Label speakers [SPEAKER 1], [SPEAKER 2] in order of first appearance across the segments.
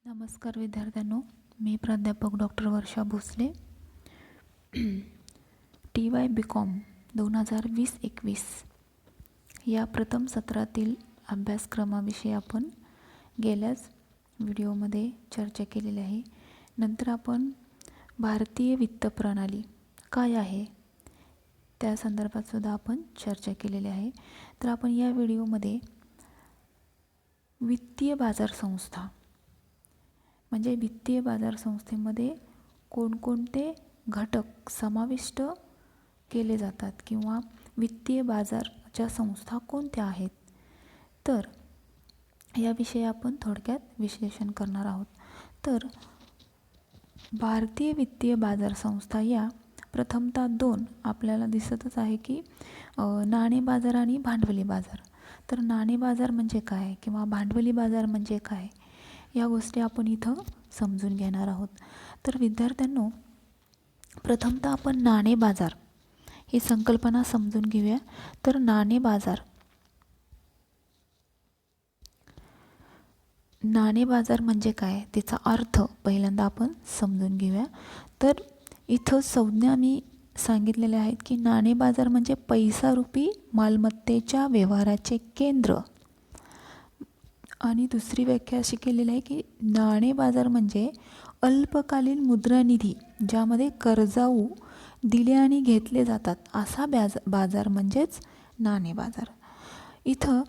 [SPEAKER 1] नमस्कार विद्यार्थ्यांनो, मी प्राध्यापक डॉक्टर वर्षा भोसले. TY BCom 2020-21 या प्रथम सत्रातील अभ्यासक्रमाविषयी आपण गेल्याच व्हिडिओमध्ये चर्चा केलेली आहे. नंतर आपण भारतीय वित्त प्रणाली काय आहे त्या संदर्भात सुद्धा आपण चर्चा केलेली आहे. तर आपण या व्हिडिओमध्ये वित्तीय बाजार संस्था म्हणजे वित्तीय बाजार संस्थेमध्ये कोणकोणते घटक समाविष्ट केले जातात किंवा वित्तीय बाजाराच्या संस्था कोणत्या आहेत, तर याविषयी आपण थोडक्यात विश्लेषण करणार आहोत. तर भारतीय वित्तीय बाजार संस्था या प्रथमतः दोन आपल्याला दिसतच आहे की नाणे बाजार आणि भांडवली बाजार. तर नाणे बाजार म्हणजे काय किंवा भांडवली बाजार म्हणजे काय या गोष्टी आपण इथं समजून घेणार आहोत. तर विद्यार्थ्यांनो, प्रथमतः आपण नाणे बाजार ही संकल्पना समजून घेऊया. तर नाणे बाजार म्हणजे काय, त्याचा अर्थ पहिल्यांदा आपण समजून घेऊया. तर इथं संज्ञा मी सांगितलेले आहेत की नाणे बाजार म्हणजे पैसारूपी मालमत्तेच्या व्यवहाराचे केंद्र. आणि दुसरी व्याख्या अशी केलेली आहे की नाणे बाजार म्हणजे अल्पकालीन मुद्रानिधी ज्यामध्ये कर्जाऊ दिले आणि घेतले जातात असा बाजार म्हणजेच नाणे बाजार. इथं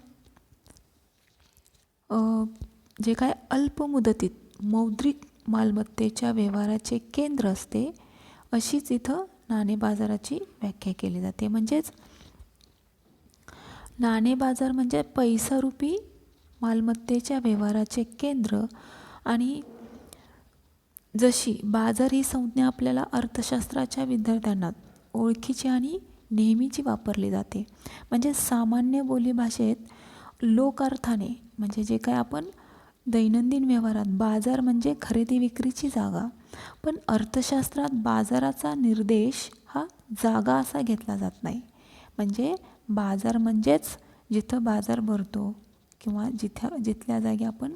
[SPEAKER 1] जे काय अल्प मुदतीत मौद्रिक मालमत्तेच्या व्यवहाराचे केंद्र असते अशीच इथं नाणे बाजाराची व्याख्या केली जाते. म्हणजेच नाणे बाजार म्हणजे पैसारूपी मालमत्तेच्या व्यवहाराचे केंद्र. आणि जशी बाजार ही संज्ञा आपल्याला अर्थशास्त्राच्या विद्यार्थ्यांना ओळखीची आणि नेहमीची वापरली जाते. म्हणजे सामान्य बोलीभाषेत लोकार्थाने म्हणजे जे काय आपण दैनंदिन व्यवहारात बाजार म्हणजे खरेदी विक्रीची जागा, पण अर्थशास्त्रात बाजाराचा निर्देश हा जागा असा घेतला जात नाही. म्हणजे बाजार म्हणजेच जिथं बाजार भरतो किंवा जिथल्या जागी आपण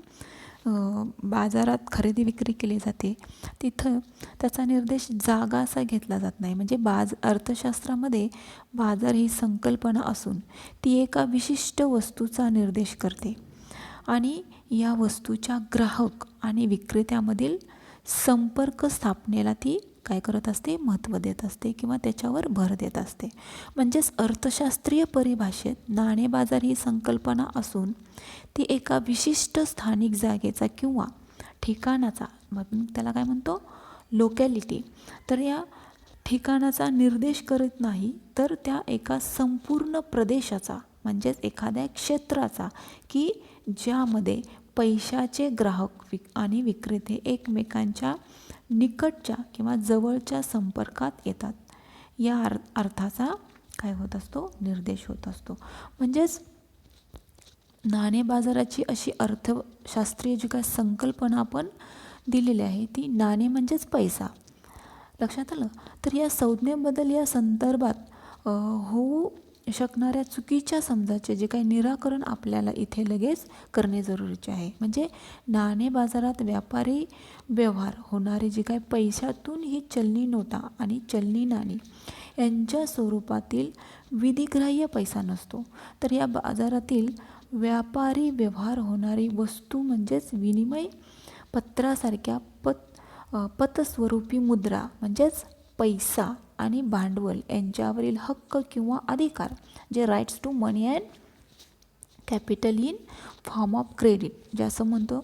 [SPEAKER 1] बाजारात खरेदी विक्री केली जाते तिथं त्याचा निर्देश जागा असा घेतला जात नाही. म्हणजे अर्थशास्त्रामध्ये बाजार ही संकल्पना असून ती एका विशिष्ट वस्तूचा निर्देश करते आणि या वस्तूच्या ग्राहक आणि विक्रेत्यामधील संपर्क स्थापनेला ती काय करत असते, महत्त्व देत असते किंवा त्याच्यावर भर देत असते. म्हणजेच अर्थशास्त्रीय परिभाषेत नाणे बाजार ही संकल्पना असून ती एका विशिष्ट स्थानिक जागेचा किंवा ठिकाणाचा, मग त्याला काय म्हणतो, लोकॅलिटी, तर या ठिकाणाचा निर्देश करत नाही, तर त्या एका संपूर्ण प्रदेशाचा म्हणजेच एखाद्या क्षेत्राचा की ज्यामध्ये पैशाचे ग्राहक आणि विक्रेते एकमेकांच्या निकटच्या किंवा जवळच्या संपर्कात येतात या अर्थाचा काय होत असतो, निर्देश होत असतो. म्हणजेच नाणे बाजाराची अशी अर्थशास्त्रीय जी काय संकल्पना आपण दिलेली आहे ती नाणे म्हणजेच पैसा. लक्षात आलं. तर या संज्ञेबद्दल या संदर्भात होऊ शकणाऱ्या चुकीच्या समजाचे जे काही निराकरण आपल्याला इथे लगेच करणे जरुरीचे आहे. म्हणजे नाणे बाजारात व्यापारी व्यवहार होणारे जे काही पैशातून ही चलनी नोटा आणि चलनी नाणी यांच्या स्वरूपातील विधिग्राह्य पैसा नसतो. तर या बाजारातील व्यापारी व्यवहार होणारी वस्तू म्हणजेच विनिमय पत्रासारख्या पतस्वरूपी मुद्रा म्हणजेच पैसा आणि भांडवल यांच्यावरील हक्क किंवा अधिकार जे rights to money and capital in form of credit जे असं म्हणतो,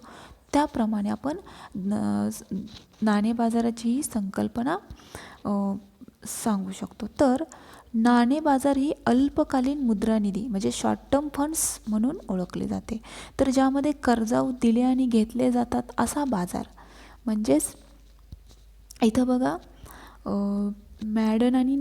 [SPEAKER 1] त्याप्रमाणे आपण नाणे बाजाराची ही संकल्पना सांगू शकतो. तर नाणे बाजार ही अल्पकालीन मुद्रानिधी म्हणजे शॉर्ट टर्म फंड्स म्हणून ओळखले जाते. तर ज्यामध्ये कर्जाऊ दिले आणि घेतले जातात असा बाजार. म्हणजेच इथं बघा मॅडन आणि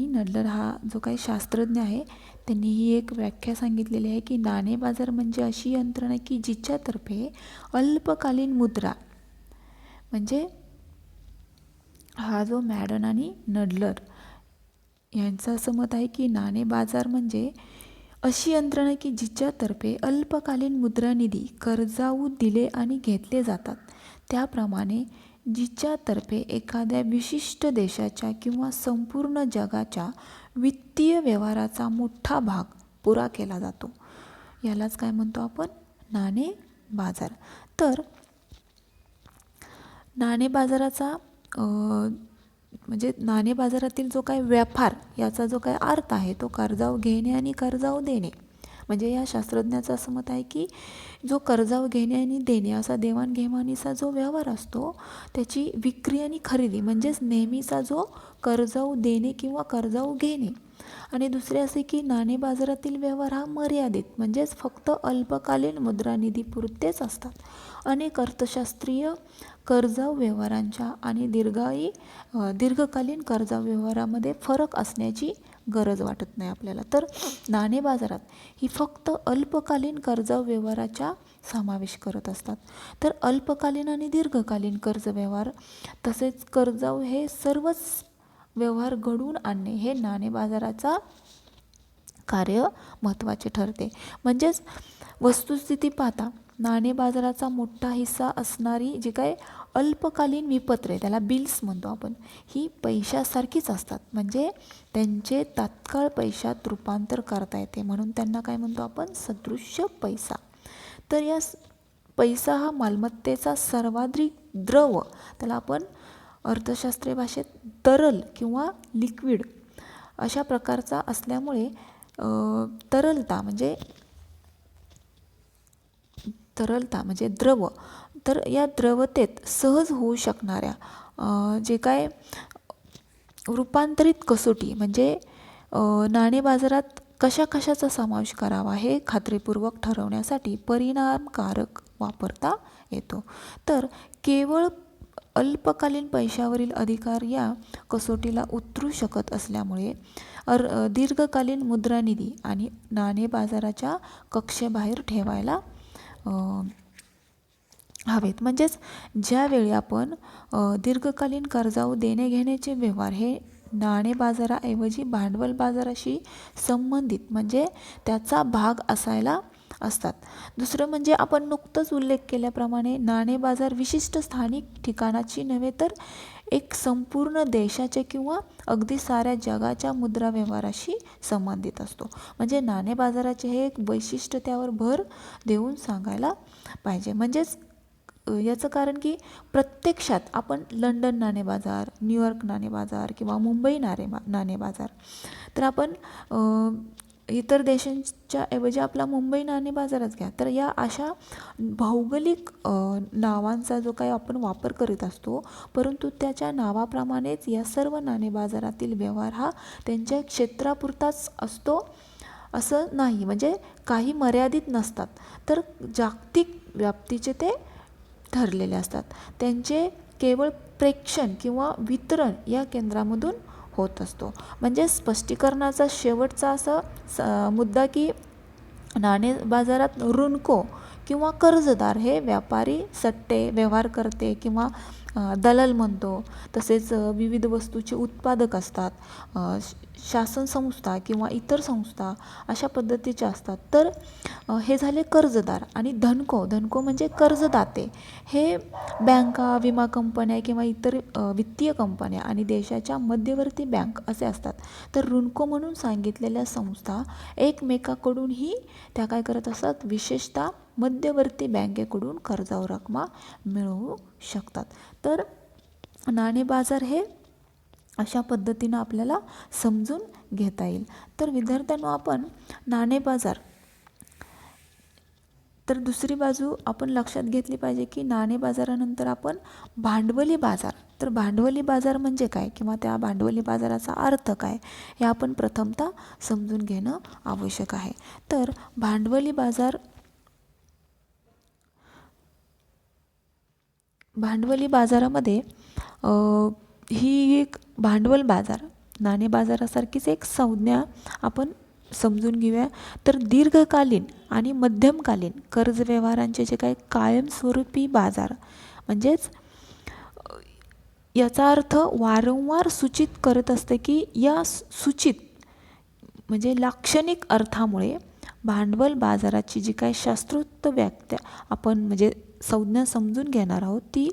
[SPEAKER 1] नडलर हा जो काही शास्त्रज्ञ आहे त्यांनी ही एक व्याख्या सांगितलेली आहे की नाणे बाजार म्हणजे अशी यंत्रणा की जिच्यातर्फे अल्पकालीन मुद्रा, म्हणजे हा जो मॅडन आणि नडलर यांचं असं मत आहे की नाणे बाजार म्हणजे अशी यंत्रणा की जिच्यातर्फे अल्पकालीन मुद्रानिधी कर्जाऊ दिले आणि घेतले जातात. त्याप्रमाणे जिच्यातर्फे एखाद्या विशिष्ट देशाच्या किंवा संपूर्ण जगाच्या वित्तीय व्यवहाराचा मोठा भाग पुरा केला जातो, यालाच काय म्हणतो आपण? नाणे बाजार. तर नाणे बाजाराचा म्हणजे नाणे बाजारातील जो काही व्यापार, याचा जो काही अर्थ आहे तो कर्जाऊ घेणे आणि कर्जाऊ देणे. म्हणजे या शास्त्रज्ञाचं असं मत आहे की जो कर्जाऊ घेणे आणि देणे असा देवाणघेवाणीचा जो व्यवहार असतो, त्याची विक्री आणि खरेदी म्हणजेच नेहमीचा जो कर्जाऊ देणे किंवा कर्जाऊ घेणे. आणि दुसरे असे की नाणे बाजारातील व्यवहार हा मर्यादित म्हणजेच फक्त अल्पकालीन मुद्रानिधीपुरतेच असतात. अनेक अर्थशास्त्रीय कर्जाऊ व्यवहारांच्या आणि दीर्घकालीन कर्जाऊ व्यवहारामध्ये फरक असण्याची गरज वाटत नाही आपल्याला. तर नाणे बाजारात ही फक्त अल्पकालीन कर्जाऊ व्यवहाराचा समावेश करत असतात. तर अल्पकालीन आणि दीर्घकालीन कर्ज व्यवहार तसेच कर्जाऊ हे सर्वच व्यवहार घडवून आणणे हे नाणे बाजाराचा कार्य महत्त्वाचे ठरते. म्हणजेच वस्तुस्थिती पाहता नाणे बाजाराचा मोठा हिस्सा असणारी जी काय अल्पकालीन विपत्रे, त्याला बिल्स म्हणतो आपण, ही पैशासारखीच असतात. म्हणजे त्यांचे तात्काळ पैशात रूपांतर करता येते, म्हणून त्यांना काय म्हणतो आपण? सदृश्य पैसा. तर या पैसा हा मालमत्तेचा सर्वाधिक द्रव, त्याला आपण अर्थशास्त्रीय भाषेत तरल किंवा लिक्विड अशा प्रकारचा असल्यामुळे तरलता म्हणजे द्रव. तर या द्रवतेत सहज होऊ शकणाऱ्या जे काय रूपांतरित कसोटी म्हणजे नाणे बाजारात कशाचा समावेश करावा हे खात्रीपूर्वक ठरवण्यासाठी परिणामकारक वापरता येतो. तर केवळ अल्पकालीन पैशावरील अधिकार या कसोटीला उतरू शकत असल्यामुळे दीर्घकालीन मुद्रानिधी आणि नाणे बाजाराच्या कक्षेबाहेर ठेवायला हवेत. म्हणजेच ज्यावेळी आपण दीर्घकालीन कर्जाऊ देणे घेण्याचे व्यवहार हे नाणे बाजाराऐवजी भांडवल बाजाराशी संबंधित म्हणजे त्याचा भाग असायला असतात. दुसरं म्हणजे आपण नुकतंच उल्लेख केल्याप्रमाणे नाणे बाजार विशिष्ट स्थानिक ठिकाणाची नव्हे तर एक संपूर्ण देशाचे किंवा अगदी साऱ्या जगाच्या मुद्रा व्यवहाराशी संबंधित असतो. म्हणजे नाणे बाजाराचे हे एक वैशिष्ट्य त्यावर भर देऊन सांगायला पाहिजे. म्हणजेच याचं कारण की प्रत्यक्षात आपण लंडन नाणे बाजार, न्यूयॉर्क नाणे बाजार किंवा मुंबई नाणे बाजार, तर आपण इतर देशांच्या ऐवजी आपला मुंबई नाणे बाजारच घ्या. तर या अशा भौगोलिक नावांचा जो काही आपण वापर करीत असतो, परंतु त्याच्या नावाप्रमाणेच या सर्व नाणे बाजारातील व्यवहार हा त्यांच्या क्षेत्रापुरताच असतो असं नाही. म्हणजे काही मर्यादित नसतात, तर जागतिक व्याप्तीचे ते ठरलेले असतात. त्यांचे केवळ प्रेक्षण किंवा वितरण या केंद्रामधून होत असतो. म्हणजे स्पष्टीकरणाचा शेवटचा असा मुद्दा की नाणे बाजारात ऋणको किंवा कर्जदार हे व्यापारी, सट्टे, व्यवहारकर्ते किंवा दलाल म्हणतो. तसेच विविध वस्तूचे उत्पादक असतात, शासन संस्था किंवा इतर संस्था अशा पद्धतीच्या असतात. तर हे झाले कर्जदार. आणि धनको म्हणजे कर्जदाते, हे बँका, विमा कंपन्या किंवा इतर वित्तीय कंपन्या आणि देशाच्या मध्यवर्ती बँक असे असतात. तर ऋणको म्हणून सांगितलेल्या संस्था एकमेकाकडूनही त्या काय करत असतात? विशेषतः मध्यवर्ती बँकेकडून कर्जावर रकमा मिळवू शकतात. तर नाणे बाजार हे अशा पद्धतीनं आपल्याला समजून घेता येईल. तर विद्यार्थ्यांनो, आपण नाणे बाजार, तर दुसरी बाजू आपण लक्षात घेतली पाहिजे की नाणे बाजारानंतर आपण भांडवली बाजार. तर भांडवली बाजार म्हणजे काय किंवा त्या भांडवली बाजाराचा अर्थ काय हे आपण प्रथमतः समजून घेणं आवश्यक आहे. तर भांडवली बाजारामध्ये ही एक भांडवल बाजार नाणे बाजारासारखीच एक संज्ञा आपण समजून घेऊया. तर दीर्घकालीन आणि मध्यमकालीन कर्ज व्यवहारांचे जे काही कायमस्वरूपी बाजार, म्हणजेच याचा अर्थ वारंवार सूचित करत असते की या सूचित म्हणजे लाक्षणिक अर्थामुळे भांडवल बाजाराची जी काही शास्त्रोक्त व्याख्या आपण म्हणजे संज्ञा समजून घेणार आहोत ती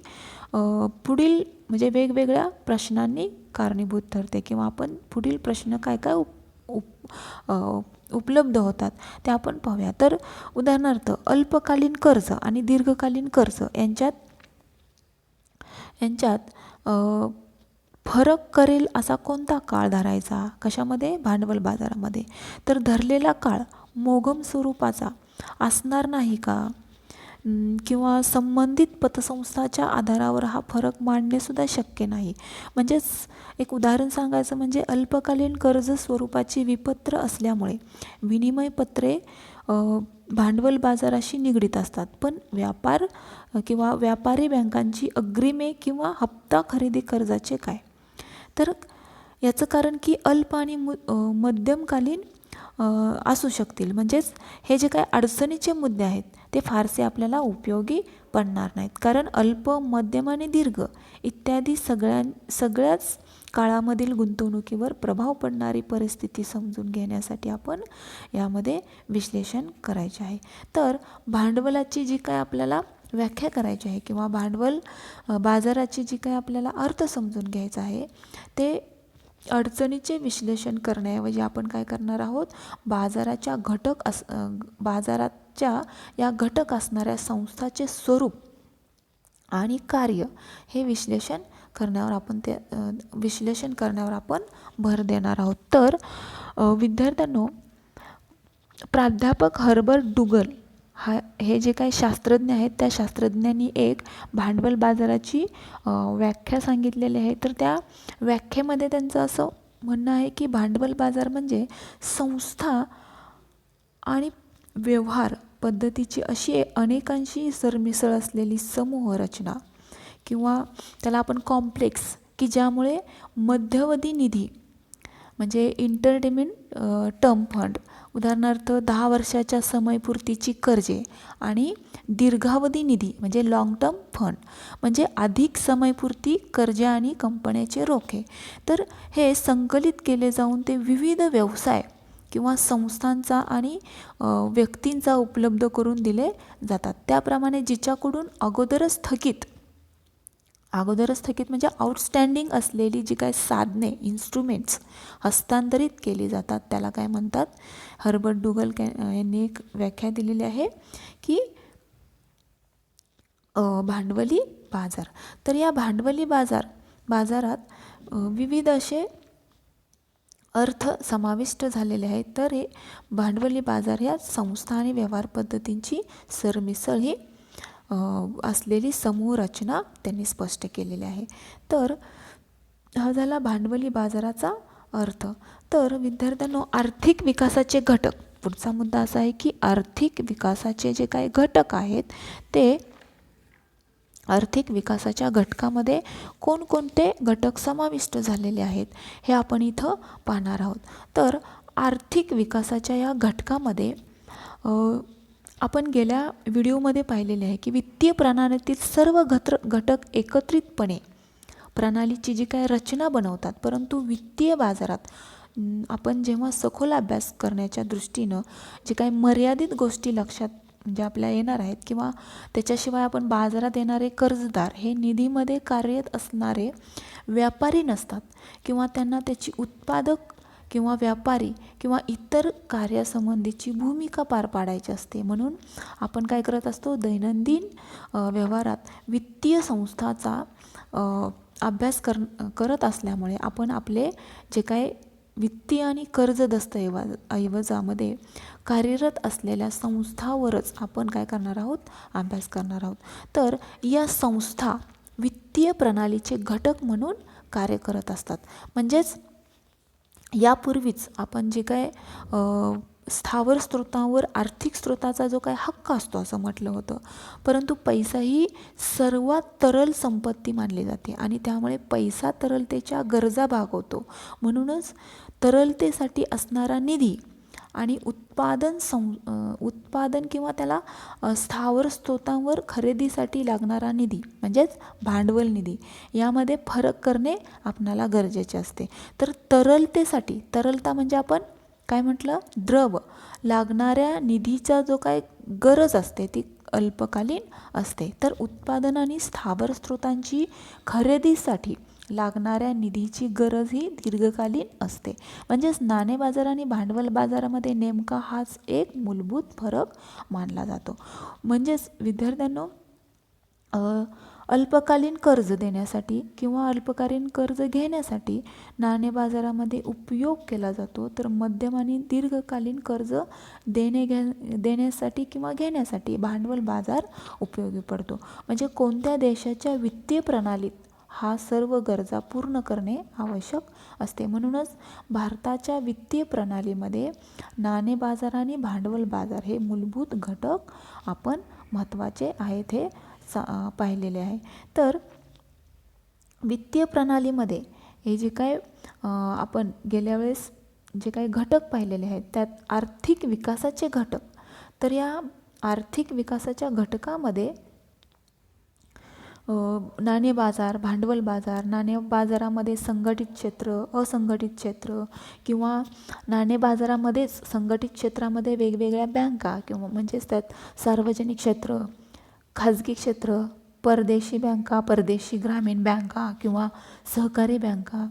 [SPEAKER 1] पुढील म्हणजे वेगवेगळ्या प्रश्नांनी कारणीभूत ठरते किंवा आपण पुढील प्रश्न काय काय उपलब्ध होतात ते आपण पाहूया. तर उदाहरणार्थ अल्पकालीन कर्ज आणि दीर्घकालीन कर्ज यांच्यात फरक करेल असा कोणता काळ धरायचा कशामध्ये भांडवल बाजारामध्ये. तर धरलेला काळ मोघम स्वरूपाचा असणार नाही का किंवा संबंधित पतसंस्थाच्या आधारावर हा फरक मांडणे सुद्धा शक्य नाही. म्हणजेच एक उदाहरण सांगायचं म्हणजे अल्पकालीन कर्ज स्वरूपाची विपत्र असल्यामुळे विनिमय पत्रे भांडवल बाजाराशी निगडीत असतात. पण व्यापार किंवा व्यापारी बँकांची अग्रिमे किंवा हप्ता खरेदी कर्जाचे काय. तर याचं कारण की अल्प आणि मध्यमकालीन असू शकतील. म्हणजेच हे जे काही अडचणीचे मुद्दे आहेत ते फारसे आपल्याला उपयोगी पडणार नाहीत. कारण अल्प मध्यम आणि दीर्घ इत्यादी सगळ्याच काळामधील गुंतवणुकीवर प्रभाव पडणारी परिस्थिती समजून घेण्यासाठी आपण यामध्ये विश्लेषण करायचे आहे. तर भांडवलाची जी काय आपल्याला व्याख्या करायची आहे किंवा भांडवल बाजाराची जी काही आपल्याला अर्थ समजून घ्यायचा आहे ते अडचणीचे विश्लेषण करण्याऐवजी आपण काय करणार आहोत बाजाराच्या या घटक असणाऱ्या संस्थाचे स्वरूप आणि कार्य हे विश्लेषण करण्यावर आपण भर देणार आहोत. तर विद्यार्थ्यांनो प्राध्यापक हर्बर्ट डुगल हे जे काही शास्त्रज्ञ आहेत त्या शास्त्रज्ञांनी एक भांडवल बाजाराची व्याख्या सांगितलेली आहे. तर त्या व्याख्येमध्ये त्यांचं असं म्हणणं आहे की भांडवल बाजार म्हणजे संस्था आणि व्यवहार पद्धतीची अशी अनेकांशी सरमिसळ असलेली समूह रचना किंवा त्याला आपण कॉम्प्लेक्स की ज्यामुळे मध्यवधी निधी म्हणजे इंटरटेनमेंट टर्म फंड उदाहरणार्थ 10 वर्षाच्या समयपूर्तीची कर्जे आणि दीर्घावधी निधी म्हणजे लॉंग टर्म फंड म्हणजे अधिक समयपूर्ती कर्जे आणि कंपन्याचे रोखे. तर हे संकलित केले जाऊन ते विविध व्यवसाय किंवा संस्थांचा आणि व्यक्तींचा उपलब्ध करून दिले जातात. त्याप्रमाणे जिच्याकडून अगोदरच थकीत म्हणजे आउटस्टँडिंग असलेली जी काही साधने इन्स्ट्रुमेंट्स हस्तांतरित केली जातात त्याला काय म्हणतात. हर्बर्ट डुगल यांनी एक व्याख्या दिलेली आहे की भांडवली बाजार. तर या भांडवली बाजारात विविध असे अर्थ समाविष्ट झालेले आहेत. तर हे भांडवली बाजार ह्या संस्था आणि व्यवहार पद्धतींची सरमिसळ ही असलेली समूह रचना त्यांनी स्पष्ट केलेली आहे. तर हा झाला भांडवली बाजाराचा अर्थ. तर विद्यार्थ्यांनो आर्थिक विकासाचे घटक पुढचा मुद्दा असा आहे की आर्थिक विकासाचे जे काही घटक आहेत ते आर्थिक विकासाच्या घटकामध्ये कोणकोणते घटक समाविष्ट झालेले आहेत हे आपण इथं पाहणार आहोत. तर आर्थिक विकासाच्या या घटकामध्ये आपण गेल्या व्हिडिओमध्ये पाहिलेले आहे की वित्तीय प्रणालीतील सर्व घटक एकत्रितपणे प्रणालीची जी काय रचना बनवतात. परंतु वित्तीय बाजारात आपण जेव्हा सखोल अभ्यास करण्याच्या दृष्टीनं जे काही मर्यादित गोष्टी लक्षात म्हणजे आपल्या येणार आहेत किंवा त्याच्याशिवाय आपण बाजारात येणारे कर्जदार हे निधीमध्ये कार्यरत असणारे व्यापारी नसतात किंवा त्यांना त्याची उत्पादक किंवा व्यापारी किंवा इतर कार्यासंबंधीची भूमिका पार पाडायची असते. म्हणून आपण काय करत असतो दैनंदिन व्यवहारात वित्तीय संस्थाचा अभ्यास करत असल्यामुळे आपण आपले जे काय वित्तीय आणि कर्ज दस्तऐवजामध्ये कार्यरत असलेल्या संस्थावरच आपण काय करणार आहोत अभ्यास करणार आहोत. तर या संस्था वित्तीय प्रणालीचे घटक म्हणून कार्य करत असतात. म्हणजेच यापूर्वीच आपण जे काय स्थावर स्रोतांवर आर्थिक स्रोताचा जो काय हक्क असतो असं म्हटलं होतं. परंतु पैसा ही सर्वात तरल संपत्ती मानली जाते आणि त्यामुळे पैसा तरलतेच्या गरजा भागवतो. म्हणूनच तरलतेसाठी असणारा निधी आणि उत्पादन किंवा त्याला स्थावर स्रोतांवर खरेदीसाठी लागणारा निधी म्हणजेच भांडवल निधी यामध्ये फरक करणे आपणाला गरजेचे असते. तर तरलता म्हणजे आपण काय म्हटलं, द्रव लागणाऱ्या निधीचा जो काय गरज असते ती अल्पकालीन असते. तर उत्पादन आणि स्थावर स्रोतांची खरेदीसाठी लागणाऱ्या निधीची गरज ही दीर्घकालीन असते. म्हणजेच नाणे बाजार आणि भांडवल बाजारामध्ये नेमका हाच एक मूलभूत फरक मानला जातो. म्हणजेच विद्यार्थ्यांनो, अल्पकालीन कर्ज देण्यासाठी किंवा अल्पकालीन कर्ज घेण्यासाठी नाणे बाजारामध्ये उपयोग केला जातो, तर मध्यम आणि दीर्घकालीन कर्ज देण्यासाठी किंवा घेण्यासाठी भांडवल बाजार उपयोगी पडतो. म्हणजे कोणत्या देशाच्या वित्तीय प्रणालीत हा सर्व गरजा पूर्ण करणे आवश्यक असते. म्हणूनच भारताच्या वित्तीय प्रणालीमध्ये नाणे बाजार आणि भांडवल बाजार हे मूलभूत घटक आपण महत्त्वाचे आहेत हे पाहिलेले आहे. तर वित्तीय प्रणालीमध्ये हे जे काय आपण गेल्या वेळेस जे काही घटक पाहिलेले आहेत त्यात आर्थिक विकासाचे घटक. तर या आर्थिक विकासाच्या घटकामध्ये नाणे बाजार, भांडवल बाजार, नाणे बाजारामध्ये संघटित क्षेत्र, असंघटित क्षेत्र किंवा नाणे बाजारामध्येच संघटित क्षेत्रामध्ये वेगवेगळ्या बँका किंवा म्हणजेच त्यात सार्वजनिक क्षेत्र, खाजगी क्षेत्र, परदेशी बँका, परदेशी ग्रामीण बँका किंवा सहकारी बँका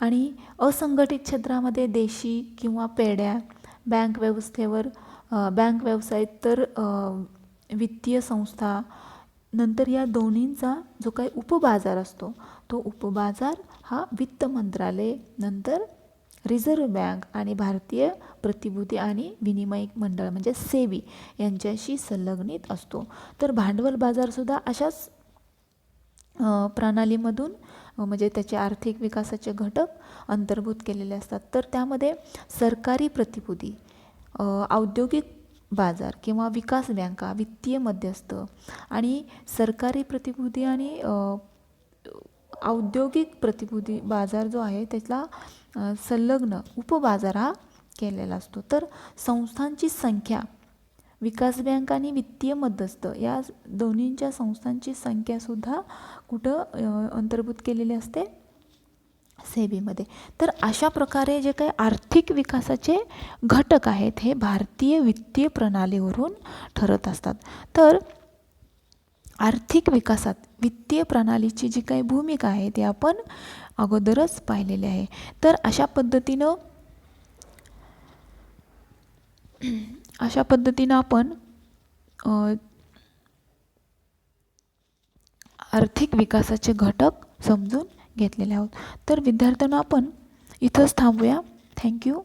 [SPEAKER 1] आणि असंघटित क्षेत्रामध्ये देशी किंवा पेढ्या, बँक व्यवस्थेवर बँक व्यवसाय, तर वित्तीय संस्था. नंतर या दोन्हींचा जो काही उपबाजार असतो तो उपबाजार हा वित्त मंत्रालय, नंतर रिझर्व्ह बँक आणि भारतीय प्रतिभूती आणि विनिमय मंडळ म्हणजे सेबी यांच्याशी संलग्नित असतो. तर भांडवल बाजारसुद्धा अशाच प्रणालीमधून म्हणजे त्याचे आर्थिक विकासाचे घटक अंतर्भूत केलेले असतात. तर त्यामध्ये सरकारी प्रतिभूती, औद्योगिक बाजार किंवा विकास बँका, वित्तीय मध्यस्थ आणि सरकारी प्रतिभूती आणि औद्योगिक प्रतिभूती बाजार जो आहे त्याला संलग्न उपबाजार हा केलेला असतो. तर संस्थांची संख्या, विकास बँक आणि वित्तीय मध्यस्थ या दोन्हींच्या संस्थांची संख्यासुद्धा कुठं अंतर्भूत केलेली असते, सेबीमध्ये. तर अशा प्रकारे जे काही आर्थिक विकासाचे घटक आहेत हे भारतीय वित्तीय प्रणालीवरून ठरत असतात. तर आर्थिक विकासात वित्तीय प्रणालीची जी काही भूमिका आहे ती आपण अगोदरच पाहिलेली आहे. तर अशा पद्धतीनं आपण आर्थिक विकासाचे घटक समजून घेतलेले आहोत. तर विद्यार्थ्यांना आपण इथंच थांबूया. थँक्यू.